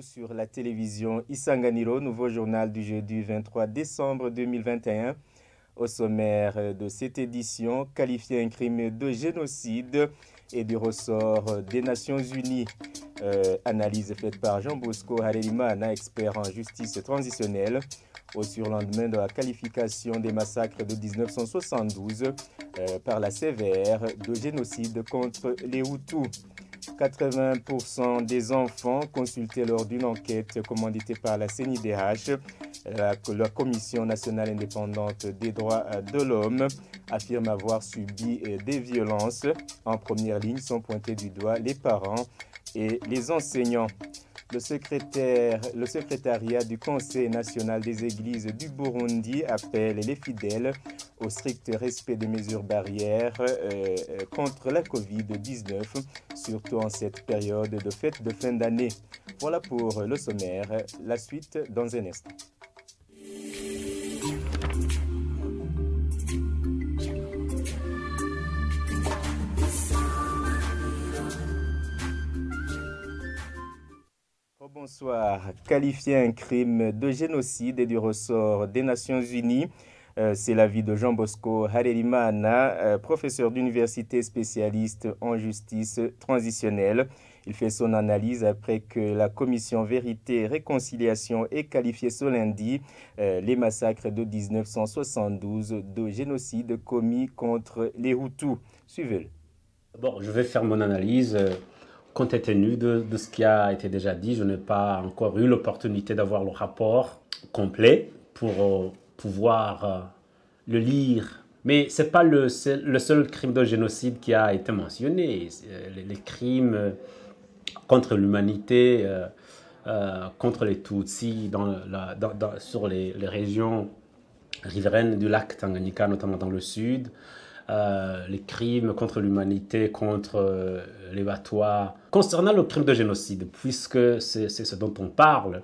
vous sur la télévision Isanganiro, nouveau journal du jeudi 23 décembre 2021. Au sommaire de cette édition, qualifié un crime de génocide et du ressort des Nations Unies. Analyse faite par Jean Bosco Harelimana, expert en justice transitionnelle, au surlendemain de la qualification des massacres de 1972 par la CVR de génocide contre les Hutus. 80% des enfants consultés lors d'une enquête commanditée par la CNIDH, la Commission nationale indépendante des droits de l'homme, affirme avoir subi des violences. En première ligne sont pointés du doigt les parents et les enseignants. Le secrétariat du Conseil national des églises du Burundi appelle les fidèles au strict respect des mesures barrières contre la Covid-19, surtout en cette période de fête de fin d'année. Voilà pour le sommaire. La suite dans un instant. Bonsoir. Qualifié un crime de génocide et du ressort des Nations Unies, c'est l'avis de Jean Bosco Harelimana, professeur d'université spécialiste en justice transitionnelle. Il fait son analyse après que la commission Vérité et Réconciliation ait qualifié ce lundi les massacres de 1972 de génocide commis contre les Hutus. Suivez-le. Bon, je vais faire mon analyse. Compte tenu de ce qui a été déjà dit, je n'ai pas encore eu l'opportunité d'avoir le rapport complet pour pouvoir le lire. Mais ce n'est pas le seul crime de génocide qui a été mentionné. Les crimes contre l'humanité, contre les Tutsis sur les régions riveraines du lac Tanganyika, notamment dans le sud. Les crimes contre l'humanité, contre les Batwa. Concernant le crime de génocide, puisque c'est ce dont on parle,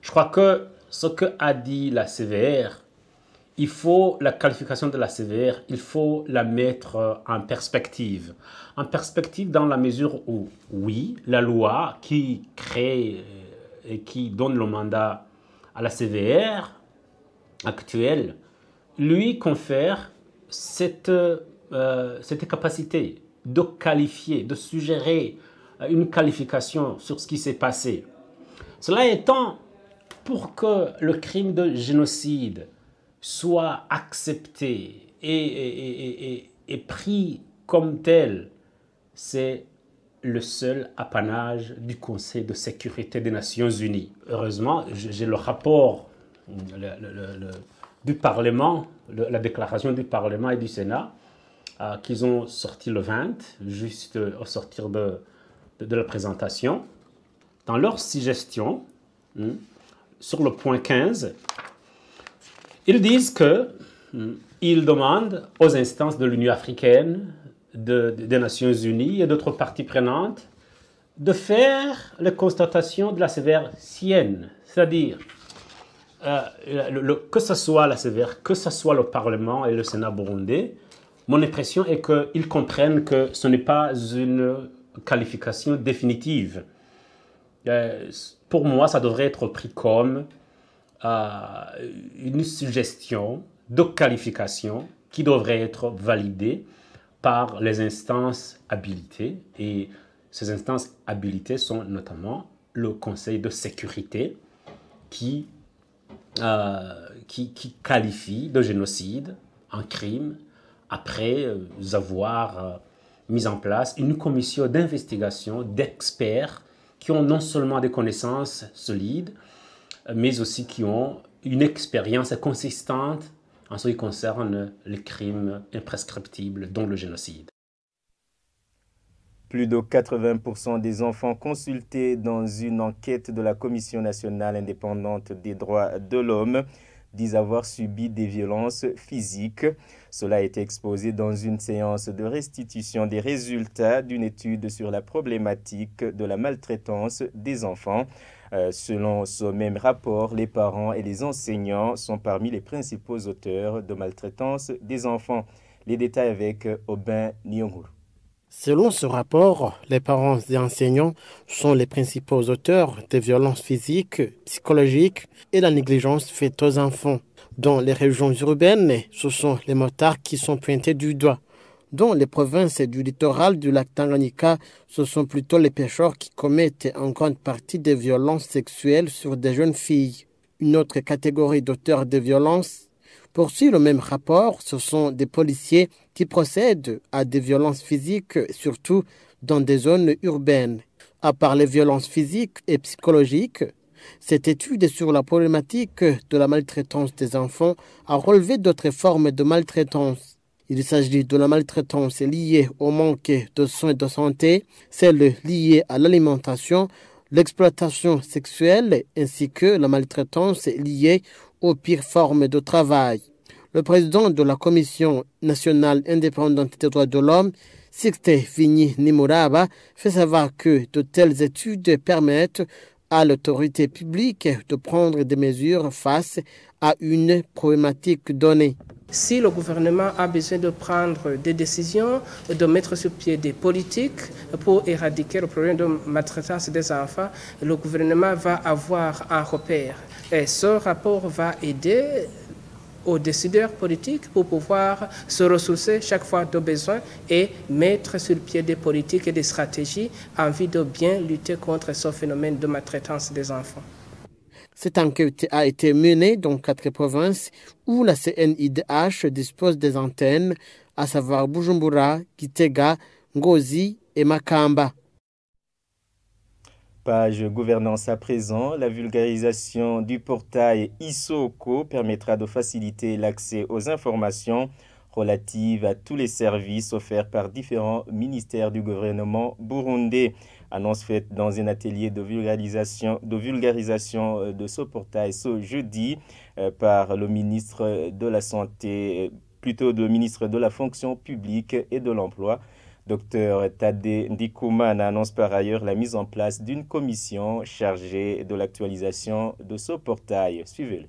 je crois que ce que a dit la CVR, la qualification de la CVR, il faut la mettre en perspective. En perspective dans la mesure où, oui, la loi qui crée et qui donne le mandat à la CVR actuelle, lui confère cette capacité de qualifier, de suggérer une qualification sur ce qui s'est passé. Cela étant, pour que le crime de génocide soit accepté et pris comme tel, c'est le seul apanage du Conseil de sécurité des Nations Unies. Heureusement, j'ai le rapport du Parlement, la déclaration du Parlement et du Sénat, qu'ils ont sorti le 20, juste au sortir de la présentation. Dans leur suggestion, sur le point 15, ils disent qu'ils demandent aux instances de l'Union africaine, des Nations Unies et d'autres parties prenantes de faire les constatations de la CVR sienne, c'est-à-dire que ce soit la CVR, que ce soit le Parlement et le Sénat burundais, mon impression est qu'ils comprennent que ce n'est pas une qualification définitive. Pour moi, ça devrait être pris comme une suggestion de qualification qui devrait être validée par les instances habilitées. Et ces instances habilitées sont notamment le Conseil de sécurité qui qualifie de génocide un crime après avoir mis en place une commission d'investigation d'experts qui ont non seulement des connaissances solides, mais aussi qui ont une expérience consistante en ce qui concerne les crimes imprescriptibles, dont le génocide. Plus de 80% des enfants consultés dans une enquête de la Commission nationale indépendante des droits de l'homme disent avoir subi des violences physiques. Cela a été exposé dans une séance de restitution des résultats d'une étude sur la problématique de la maltraitance des enfants. Selon ce même rapport, les parents et les enseignants sont parmi les principaux auteurs de maltraitance des enfants. Les détails avec Aubin Nyonguru. Selon ce rapport, les parents et enseignants sont les principaux auteurs des violences physiques, psychologiques et la négligence faite aux enfants. Dans les régions urbaines, ce sont les motards qui sont pointés du doigt. Dans les provinces du littoral du lac Tanganyika, ce sont plutôt les pêcheurs qui commettent en grande partie des violences sexuelles sur des jeunes filles. Une autre catégorie d'auteurs de violences poursuit le même rapport, ce sont des policiers qui procèdent à des violences physiques, surtout dans des zones urbaines. À part les violences physiques et psychologiques, cette étude sur la problématique de la maltraitance des enfants a relevé d'autres formes de maltraitance. Il s'agit de la maltraitance liée au manque de soins de santé, celle liée à l'alimentation, l'exploitation sexuelle ainsi que la maltraitance liée aux pires formes de travail. Le président de la Commission nationale indépendante des droits de l'homme, Sixte Vigny Nimuraba, fait savoir que de telles études permettent à l'autorité publique de prendre des mesures face à une problématique donnée. Si le gouvernement a besoin de prendre des décisions, de mettre sur pied des politiques pour éradiquer le problème de maltraitance des enfants, le gouvernement va avoir un repère. Et ce rapport va aider aux décideurs politiques pour pouvoir se ressourcer chaque fois de besoin et mettre sur pied des politiques et des stratégies en vue de bien lutter contre ce phénomène de maltraitance des enfants. Cette enquête a été menée dans 4 provinces où la CNIDH dispose des antennes, à savoir Bujumbura, Gitega, Ngozi et Makamba. Page gouvernance à présent, la vulgarisation du portail Isoko permettra de faciliter l'accès aux informations relatives à tous les services offerts par différents ministères du gouvernement burundais. Annonce faite dans un atelier de vulgarisation de ce portail ce jeudi par le ministre de la Santé, plutôt le ministre de la Fonction publique et de l'Emploi. Dr Tade Ndikumana annonce par ailleurs la mise en place d'une commission chargée de l'actualisation de ce portail. Suivez-le.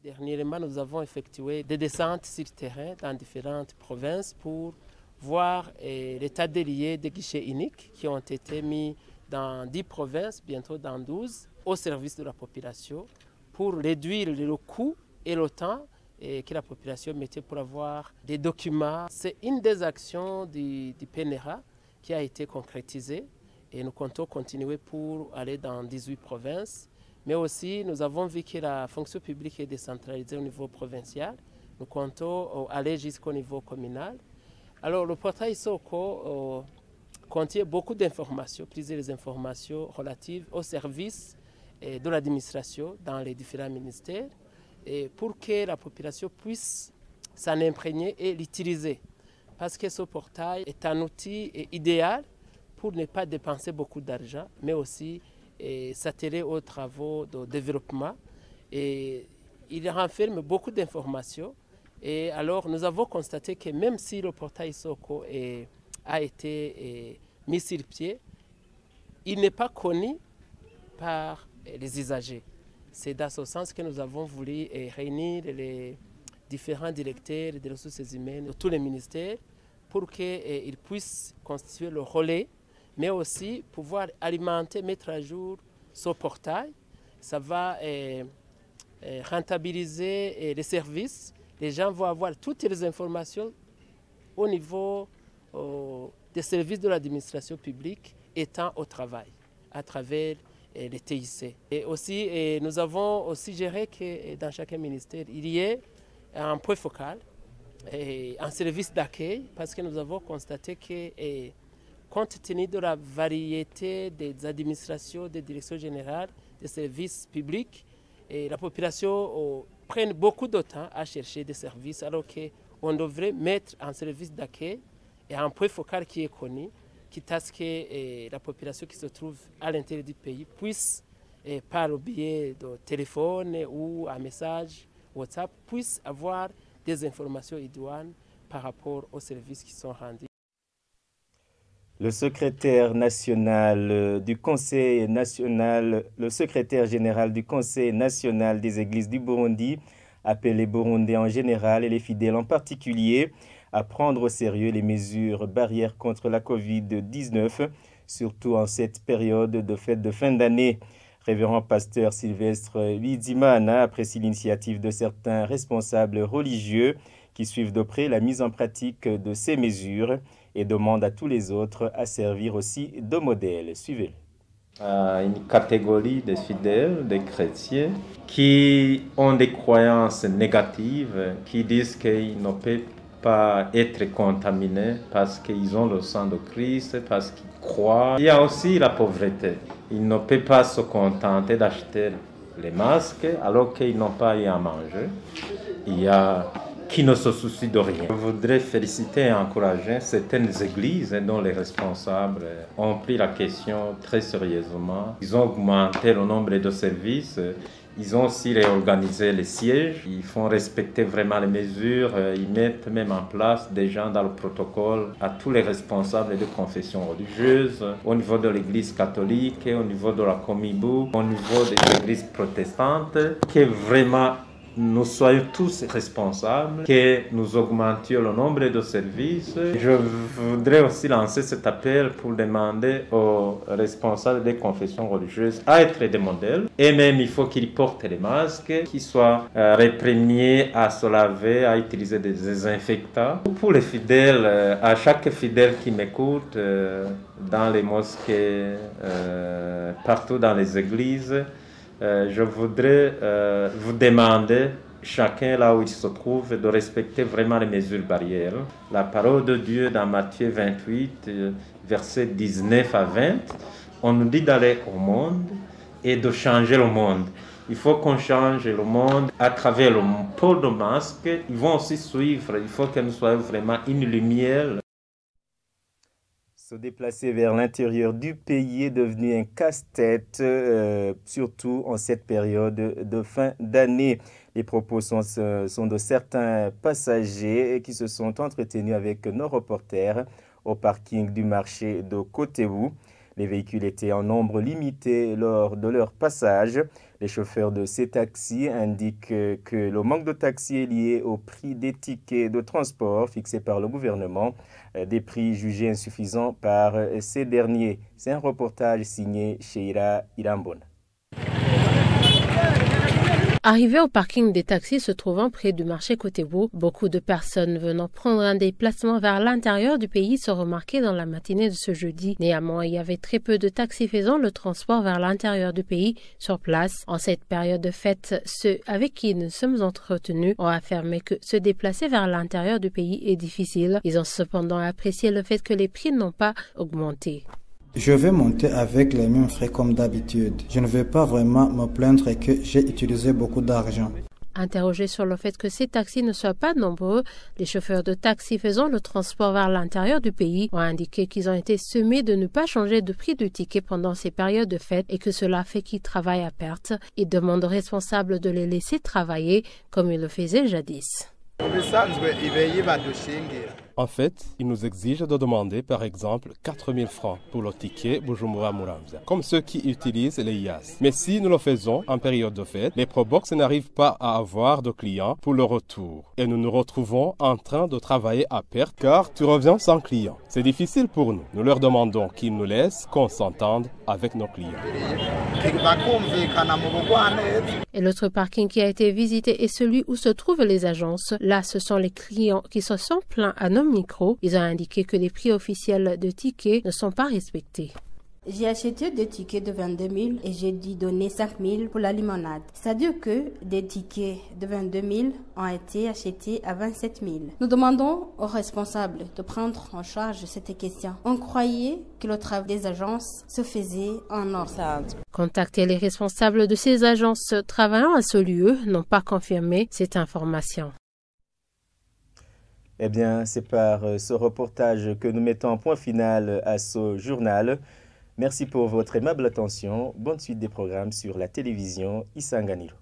Dernièrement, nous avons effectué des descentes sur terrain dans différentes provinces pour voir l'état des liés des guichets uniques qui ont été mis dans 10 provinces, bientôt dans 12, au service de la population pour réduire le coût et le temps que la population mettait pour avoir des documents. C'est une des actions du PNRA qui a été concrétisée et nous comptons continuer pour aller dans 18 provinces. Mais aussi, nous avons vu que la fonction publique est décentralisée au niveau provincial. Nous comptons aller jusqu'au niveau communal. Alors, le portail Isoko contient beaucoup d'informations, plusieurs informations relatives aux services de l'administration dans les différents ministères, et pour que la population puisse s'en imprégner et l'utiliser. Parce que ce portail est un outil idéal pour ne pas dépenser beaucoup d'argent, mais aussi s'atteler aux travaux de développement. Et il renferme beaucoup d'informations. Et alors, nous avons constaté que même si le portail Isoko a été mis sur pied, il n'est pas connu par les usagers. C'est dans ce sens que nous avons voulu réunir les différents directeurs des ressources humaines de tous les ministères pour qu'ils puissent constituer le relais, mais aussi pouvoir alimenter, mettre à jour ce portail. Ça va rentabiliser les services. Les gens vont avoir toutes les informations au niveau des services de l'administration publique étant au travail, à travers les TIC. Et aussi, nous avons aussi géré que dans chaque ministère, il y ait un point focal, un service d'accueil, parce que nous avons constaté que, compte tenu de la variété des administrations, des directions générales, des services publics, la population prend beaucoup de temps à chercher des services, alors qu'on devrait mettre un service d'accueil et un point focal qui est connu, quitte à ce que la population qui se trouve à l'intérieur du pays puisse, par le biais de téléphone ou un message WhatsApp, puisse avoir des informations idoines par rapport aux services qui sont rendus. Le secrétaire général du Conseil national des églises du Burundi appelle les Burundais en général et les fidèles en particulier à prendre au sérieux les mesures barrières contre la Covid-19, surtout en cette période de fête de fin d'année. Révérend pasteur Sylvestre Widimana apprécie l'initiative de certains responsables religieux qui suivent de près la mise en pratique de ces mesures et demande à tous les autres à servir aussi de modèle. Suivez-le. Une catégorie de fidèles, des chrétiens, qui ont des croyances négatives, qui disent qu'ils ne peuvent pas être contaminés parce qu'ils ont le sang de Christ, parce qu'ils croient. Il y a aussi la pauvreté. Ils ne peuvent pas se contenter d'acheter les masques alors qu'ils n'ont pas eu à manger. Il y a qui ne se soucient de rien. Je voudrais féliciter et encourager certaines églises dont les responsables ont pris la question très sérieusement. Ils ont augmenté le nombre de services. Ils ont aussi réorganisé les sièges. Ils font respecter vraiment les mesures. Ils mettent même en place des gens dans le protocole à tous les responsables de confessions religieuses, au niveau de l'église catholique, au niveau de la Comibu, au niveau des églises protestantes, que vraiment nous soyons tous responsables, que nous augmentions le nombre de services. Je voudrais aussi lancer cet appel pour demander aux responsables des confessions religieuses à être des modèles. Et même, il faut qu'ils portent les masques, qu'ils soient réprimés à se laver, à utiliser des désinfectants. Pour les fidèles, à chaque fidèle qui m'écoute, dans les mosquées, partout dans les églises, je voudrais vous demander, chacun là où il se trouve, de respecter vraiment les mesures barrières. La parole de Dieu dans Matthieu 28, versets 19 à 20, on nous dit d'aller au monde et de changer le monde. Il faut qu'on change le monde à travers le port de masque. Ils vont aussi suivre, il faut que nous soyons vraiment une lumière. Se déplacer vers l'intérieur du pays est devenu un casse-tête, surtout en cette période de fin d'année. Les propos sont de certains passagers qui se sont entretenus avec nos reporters au parking du marché de Cotebu. Les véhicules étaient en nombre limité lors de leur passage. Les chauffeurs de ces taxis indiquent que le manque de taxis est lié au prix des tickets de transport fixés par le gouvernement, des prix jugés insuffisants par ces derniers. C'est un reportage signé Sheila Irambona. Arrivés au parking des taxis se trouvant près du marché Cotebu, beaucoup de personnes venant prendre un déplacement vers l'intérieur du pays se remarquaient dans la matinée de ce jeudi. Néanmoins, il y avait très peu de taxis faisant le transport vers l'intérieur du pays sur place. En cette période de fête, ceux avec qui nous sommes entretenus ont affirmé que se déplacer vers l'intérieur du pays est difficile. Ils ont cependant apprécié le fait que les prix n'ont pas augmenté. Je vais monter avec les mêmes frais comme d'habitude. Je ne vais pas vraiment me plaindre que j'ai utilisé beaucoup d'argent. Interrogés sur le fait que ces taxis ne soient pas nombreux, les chauffeurs de taxis faisant le transport vers l'intérieur du pays ont indiqué qu'ils ont été sommés de ne pas changer de prix du ticket pendant ces périodes de fête et que cela fait qu'ils travaillent à perte. Ils demandent aux responsables de les laisser travailler comme ils le faisaient jadis. En fait, ils nous exigent de demander par exemple 4 000 francs pour le ticket Bujumbura-Muramvya, comme ceux qui utilisent les IAS. Mais si nous le faisons en période de fête, les Probox n'arrivent pas à avoir de clients pour le retour. Et nous nous retrouvons en train de travailler à perte car tu reviens sans clients. C'est difficile pour nous. Nous leur demandons qu'ils nous laissent, qu'on s'entende avec nos clients. Et l'autre parking qui a été visité est celui où se trouvent les agences. Là, ce sont les clients qui se sont plaints à nos micros. Ils ont indiqué que les prix officiels de tickets ne sont pas respectés. J'ai acheté des tickets de 22 000 et j'ai dû donner 5 000 pour la limonade. C'est-à-dire que des tickets de 22 000 ont été achetés à 27 000. Nous demandons aux responsables de prendre en charge cette question. On croyait que le travail des agences se faisait en ordre. Contacter les responsables de ces agences travaillant à ce lieu n'ont pas confirmé cette information. Eh bien, c'est par ce reportage que nous mettons un point final à ce journal. Merci pour votre aimable attention. Bonne suite des programmes sur la télévision Isanganiro.